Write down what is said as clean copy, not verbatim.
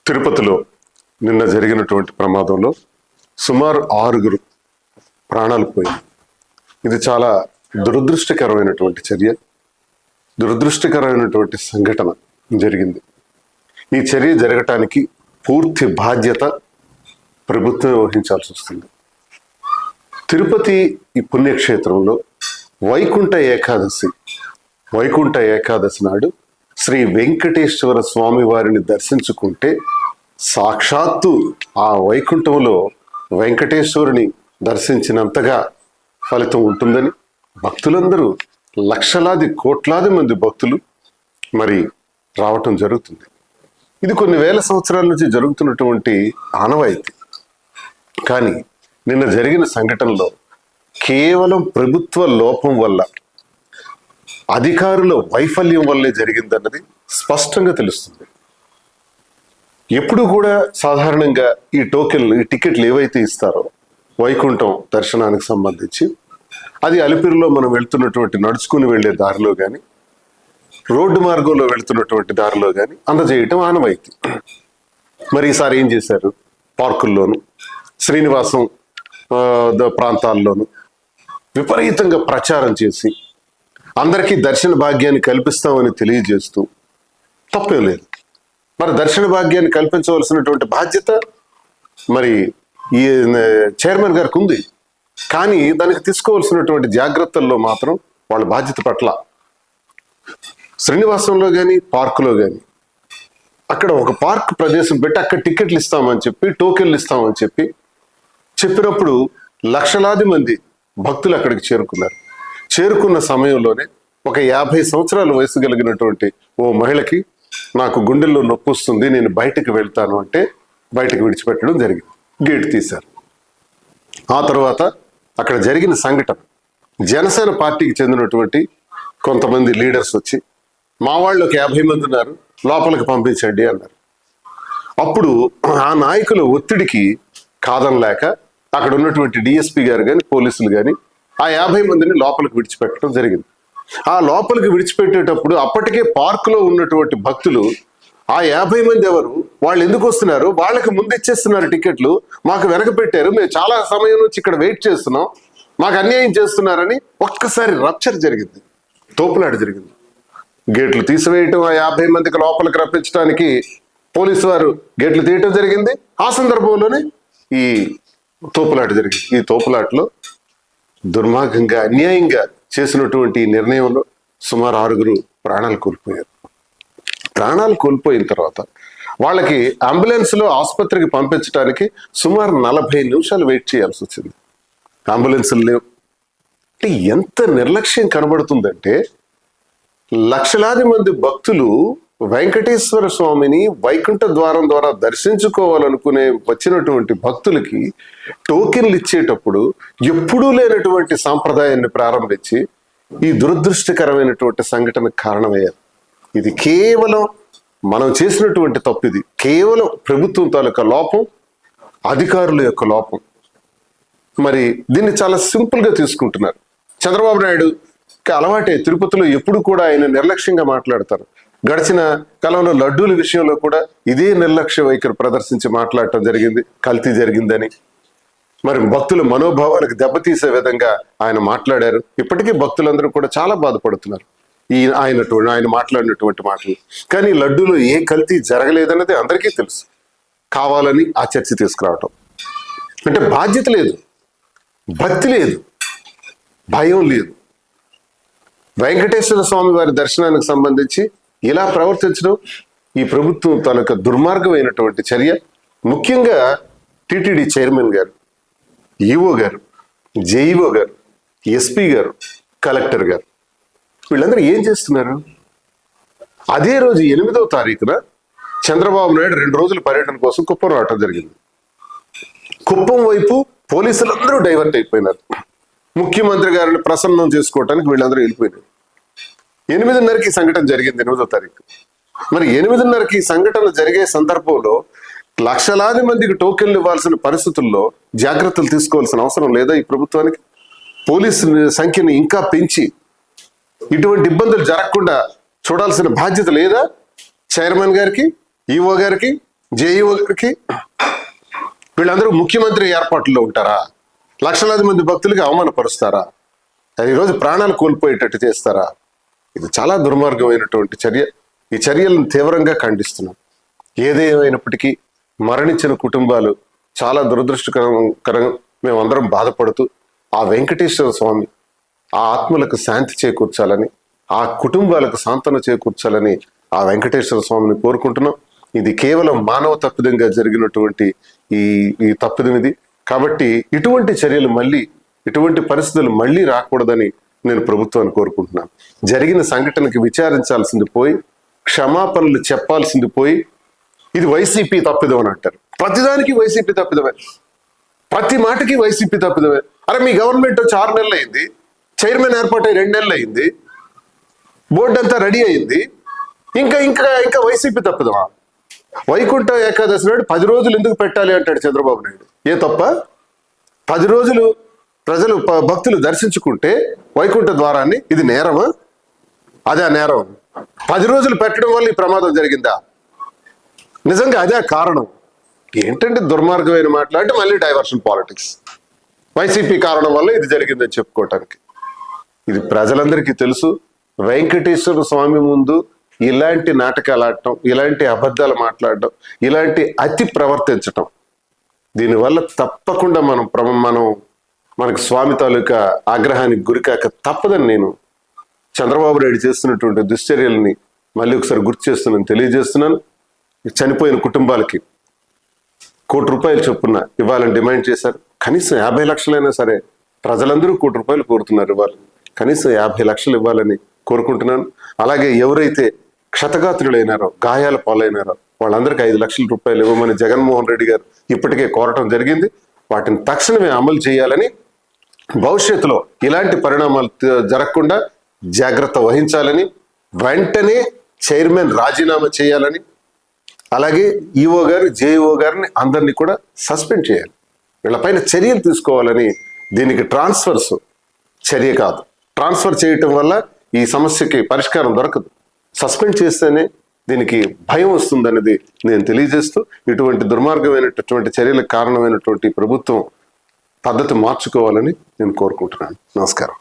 తిరుపతిలో నిన్న జరిగినటువంటి ప్రమాదంలో సుమారు 6 ప్రాణాలు పోయాయి. ఇది చాలా దురదృష్టకరమైనటువంటి చర్య, దురదృష్టకరమైనటువంటి సంఘటన జరిగింది. ఈ చర్య జరగటానికి పూర్తి బాధ్యత ప్రభుత్వం వహించాల్సి వస్తుంది. తిరుపతి ఈ పుణ్యక్షేత్రంలో వైకుంఠ ఏకాదశి నాడు శ్రీ వెంకటేశ్వర స్వామి వారిని దర్శించుకుంటే సాక్షాత్తు ఆ వైకుంఠంలో వెంకటేశ్వరుని దర్శించినంతగా ఫలితం ఉంటుందని భక్తులందరూ లక్షలాది కోట్లాది మంది భక్తులు మరి రావటం జరుగుతుంది. ఇది కొన్ని వేల సంవత్సరాల నుంచి జరుగుతున్నటువంటి ఆనవాయితీ. కానీ నిన్న జరిగిన సంఘటనలో కేవలం ప్రభుత్వ లోపం వల్ల, అధికారుల వైఫల్యం వల్లే జరిగిందన్నది స్పష్టంగా తెలుస్తుంది. ఎప్పుడు కూడా సాధారణంగా ఈ టికెట్లు ఏవైతే ఇస్తారో వైకుంఠం దర్శనానికి సంబంధించి, అది అలిపిరిలో మనం వెళ్తున్నటువంటి నడుచుకుని వెళ్లే దారిలో కానీ, రోడ్డు మార్గంలో వెళ్తున్నటువంటి దారిలో కానీ అందజేయటం ఆనవాయితీ. మరి ఈసారి ఏం చేశారు? పార్కుల్లోను, శ్రీనివాసం ప్రాంతాల్లోనూ విపరీతంగా ప్రచారం చేసి అందరికీ దర్శన భాగ్యాన్ని కల్పిస్తామని తెలియజేస్తూ తప్పేం లేదు. మరి దర్శన భాగ్యాన్ని కల్పించవలసినటువంటి బాధ్యత మరి ఈ చైర్మన్ గారికి ఉంది. కానీ దానికి తీసుకోవాల్సినటువంటి జాగ్రత్తల్లో మాత్రం వాళ్ళ బాధ్యత పట్ల శ్రీనివాసంలో కానీ పార్కులో కానీ అక్కడ ఒక పార్క్ ప్రదేశం పెట్టి అక్కడ టికెట్లు ఇస్తామని చెప్పి, టోకెన్లు ఇస్తామని చెప్పినప్పుడు లక్షలాది మంది భక్తులు అక్కడికి చేరుకున్నారు. చేరుకున్న సమయంలోనే ఒక 50 సంవత్సరాల వయసు కలిగినటువంటి ఓ మహిళకి నాకు గుండెల్లో నొప్పి వస్తుంది, నేను బయటకు వెళ్తాను అంటే బయటకు విడిచిపెట్టడం జరిగింది. గేట్ తీశారు. ఆ తర్వాత అక్కడ జరిగిన సంఘటన, జనసేన పార్టీకి చెందినటువంటి కొంతమంది లీడర్స్ వచ్చి మా వాళ్ళు ఒక 50 మంది ఉన్నారు, లోపలికి పంపించండి అన్నారు. అప్పుడు ఆ నాయకుల ఒత్తిడికి కాదనలేక అక్కడ ఉన్నటువంటి డిఎస్పీ గారు కానీ, పోలీసులు కానీ ఆ 50 మందిని లోపలికి విడిచిపెట్టడం జరిగింది. ఆ లోపలికి విడిచిపెట్టేటప్పుడు అప్పటికే పార్కులో ఉన్నటువంటి భక్తులు ఆ 50 మంది ఎవరు, వాళ్ళు ఎందుకు వస్తున్నారు, వాళ్ళకి ముందు ఇచ్చేస్తున్నారు టికెట్లు, మాకు వెనక పెట్టారు, మేము చాలా సమయం నుంచి ఇక్కడ వెయిట్ చేస్తున్నాం, మాకు అన్యాయం చేస్తున్నారని ఒక్కసారి రప్చర్ జరిగింది, తోపులాట జరిగింది. గేట్లు తీసివేయటం, ఆ 50 మందికి లోపలికి రప్పించడానికి పోలీసు వారు గేట్లు తీయటం జరిగింది. ఆ సందర్భంలోనే ఈ తోపులాట జరిగింది. ఈ తోపులాటలో దుర్మార్గంగా, అన్యాయంగా చేసినటువంటి నిర్ణయంలో సుమారు 6 ప్రాణాలు కోల్పోయారు. ప్రాణాలు కోల్పోయిన తర్వాత వాళ్ళకి అంబులెన్స్లో ఆసుపత్రికి పంపించడానికి సుమారు 40 నిమిషాలు వెయిట్ చేయాల్సి వచ్చింది. అంబులెన్సులు లేవు. అంటే ఎంత నిర్లక్ష్యం కనబడుతుందంటే, లక్షలాది మంది భక్తులు వెంకటేశ్వర స్వామిని వైకుంఠ ద్వారం ద్వారా దర్శించుకోవాలనుకునే వచ్చినటువంటి భక్తులకి టోకెన్లు ఇచ్చేటప్పుడు ఎప్పుడూ లేనటువంటి సాంప్రదాయాన్ని ప్రారంభించి ఈ దురదృష్టకరమైనటువంటి సంఘటనకు కారణమయ్యారు. ఇది కేవలం మనం చేసినటువంటి తప్పు. ఇది కేవలం ప్రభుత్వం తాలూకా లోపం, అధికారుల యొక్క లోపం. మరి దీన్ని చాలా సింపుల్గా తీసుకుంటున్నారు. చంద్రబాబు నాయుడు అలవాటే, తిరుపతిలో ఎప్పుడు కూడా ఆయన నిర్లక్ష్యంగా మాట్లాడతారు. గడిచిన కాలంలో లడ్డూల విషయంలో కూడా ఇదే నిర్లక్ష్య వైఖరి ప్రదర్శించి మాట్లాడటం జరిగింది, కల్తీ జరిగిందని. మరి భక్తుల మనోభావాలకు దెబ్బతీసే విధంగా ఆయన మాట్లాడారు. ఇప్పటికీ భక్తులందరూ కూడా చాలా బాధపడుతున్నారు ఆయన మాట్లాడినటువంటి మాటలు. కానీ లడ్డూలో ఏ కల్తీ జరగలేదన్నది అందరికీ తెలుసు. కావాలని ఆ చర్చ తీసుకురావటం అంటే బాధ్యత లేదు, భక్తి లేదు, భయం లేదు. వెంకటేశ్వర స్వామి వారి దర్శనానికి సంబంధించి ఇలా ప్రవర్తించడం ఈ ప్రభుత్వం తాలూకా దుర్మార్గమైనటువంటి చర్య. ముఖ్యంగా టిటిడి చైర్మన్ గారు, ఈఓ గారు, జేఈఓ గారు, ఎస్పీ గారు, కలెక్టర్ గారు, వీళ్ళందరూ ఏం చేస్తున్నారు? అదే రోజు 8వ తారీఖున చంద్రబాబు నాయుడు 2 రోజుల పర్యటన కోసం కుప్పం రావటం జరిగింది. కుప్పం వైపు పోలీసులందరూ డైవర్ట్ అయిపోయినారు. ముఖ్యమంత్రి గారిని ప్రసన్నం చేసుకోవటానికి వీళ్ళందరూ వెళ్ళిపోయినారు. 8:30కి సంఘటన జరిగింది, 8వ తారీఖు. మరి 8:30కి సంఘటన జరిగే సందర్భంలో లక్షలాది మందికి టోకెన్లు ఇవ్వాల్సిన పరిస్థితుల్లో జాగ్రత్తలు తీసుకోవాల్సిన అవసరం లేదా ఈ ప్రభుత్వానికి? పోలీసు సంఖ్యను ఇంకా పెంచి ఇటువంటి ఇబ్బందులు జరగకుండా చూడాల్సిన బాధ్యత లేదా చైర్మన్ గారికి, ఈఓ గారికి, జేఈఓ గారికి వీళ్ళందరూ ముఖ్యమంత్రి ఏర్పాట్లో ఉంటారా? లక్షలాది మంది భక్తులకి అవమానపరుస్తారా? ఈరోజు ప్రాణాలు కోల్పోయేటట్టు చేస్తారా? ఇది చాలా దుర్మార్గమైనటువంటి చర్య. ఈ చర్యలను తీవ్రంగా ఖండిస్తున్నాం. ఏదేమైనప్పటికీ మరణించిన కుటుంబాలు చాలా దురదృష్టకరంగా మేమందరం బాధపడుతూ ఆ వెంకటేశ్వర స్వామి ఆ ఆత్మలకు శాంతి చేకూర్చాలని, ఆ కుటుంబాలకు సాంత్వన చేకూర్చాలని ఆ వెంకటేశ్వర స్వామిని కోరుకుంటున్నాం. ఇది కేవలం మానవ తప్పిదంగా జరిగినటువంటి ఈ తప్పిదం ఇది. కాబట్టి ఇటువంటి చర్యలు ఇటువంటి పరిస్థితులు మళ్ళీ రాకూడదని నేను ప్రభుత్వాన్ని కోరుకుంటున్నాను. జరిగిన సంఘటనకి విచారించాల్సింది పోయి, క్షమాపణలు చెప్పాల్సింది పోయి, ఇది వైసీపీ తప్పిదం అని అంటారు. ప్రతిదానికి వైసీపీ తప్పిదమే, ప్రతి మాటకి వైసీపీ తప్పిదమే. అరే మీ గవర్నమెంట్ వచ్చి 6 నెలలు అయింది, చైర్మన్ ఏర్పాటై 2 నెలలు అయింది, బోర్డు అంతా రెడీ అయింది, ఇంకా ఇంకా ఇంకా వైసీపీ తప్పిదమా? వైకుంఠ ఏకాదశి నాడు 10 రోజులు ఎందుకు పెట్టాలి అంటాడు చంద్రబాబు నాయుడు. ఏ తప్ప? 10 రోజులు ప్రజలు భక్తులు దర్శించుకుంటే వైకుంఠ ద్వారాన్ని, ఇది నేరమా? అదే నేరం. 10 రోజులు పెట్టడం వల్ల ఈ ప్రమాదం జరిగిందా? నిజంగా అదే కారణం. ఏంటంటే దుర్మార్గమైన మాట్లాడి మళ్ళీ డైవర్షన్ పాలిటిక్స్. వైసీపీ కారణం వల్ల ఇది జరిగిందని చెప్పుకోవటానికి. ఇది ప్రజలందరికీ తెలుసు. వెంకటేశ్వర స్వామి ముందు ఇలాంటి నాటకాలు ఆడటం, ఇలాంటి అబద్ధాలు మాట్లాడటం, ఇలాంటి అతి ప్రవర్తించటం, దీనివల్ల తప్పకుండా మనకు స్వామి తాలూకా ఆగ్రహానికి గురికాక తప్పదని నేను చంద్రబాబు నాయుడు చేస్తున్నటువంటి దుశ్చర్యల్ని మళ్ళీ ఒకసారి గుర్తు చేస్తున్నాను, తెలియజేస్తున్నాను. చనిపోయిన కుటుంబాలకి ₹1 చొప్పున ఇవ్వాలని డిమాండ్ చేశారు. కనీసం 50 లక్షలైనా సరే, ప్రజలందరూ ₹1 కోరుతున్నారు ఇవ్వాలి. కనీసం 50 లక్షలు ఇవ్వాలని కోరుకుంటున్నాను. అలాగే ఎవరైతే క్షతగాత్రులైనారో, గాయాల పాలైనారో వాళ్ళందరికీ ₹5 లక్షల ఇవ్వమని జగన్మోహన్ రెడ్డి గారు ఇప్పటికే కోరటం జరిగింది. వాటిని తక్షణమే అమలు చేయాలని, భవిష్యత్తులో ఇలాంటి పరిణామాలు జరగకుండా జాగ్రత్త వహించాలని, వెంటనే చైర్మన్ రాజీనామా చేయాలని, అలాగే ఈఓ గారు, జేఈఓ గారిని అందరినీ కూడా సస్పెండ్ చేయాలి. వీళ్ళపైన చర్యలు తీసుకోవాలని. దీనికి ట్రాన్స్ఫర్స్ చర్య కాదు. ట్రాన్స్ఫర్ చేయటం వల్ల ఈ సమస్యకి పరిష్కారం దొరకదు. సస్పెండ్ చేస్తేనే దీనికి భయం వస్తుందనేది నేను తెలియజేస్తూ, ఇటువంటి దుర్మార్గమైనటువంటి చర్యలకు కారణమైనటువంటి ప్రభుత్వం పద్ధతి మార్చుకోవాలని నేను కోరుకుంటున్నాను. నమస్కారం.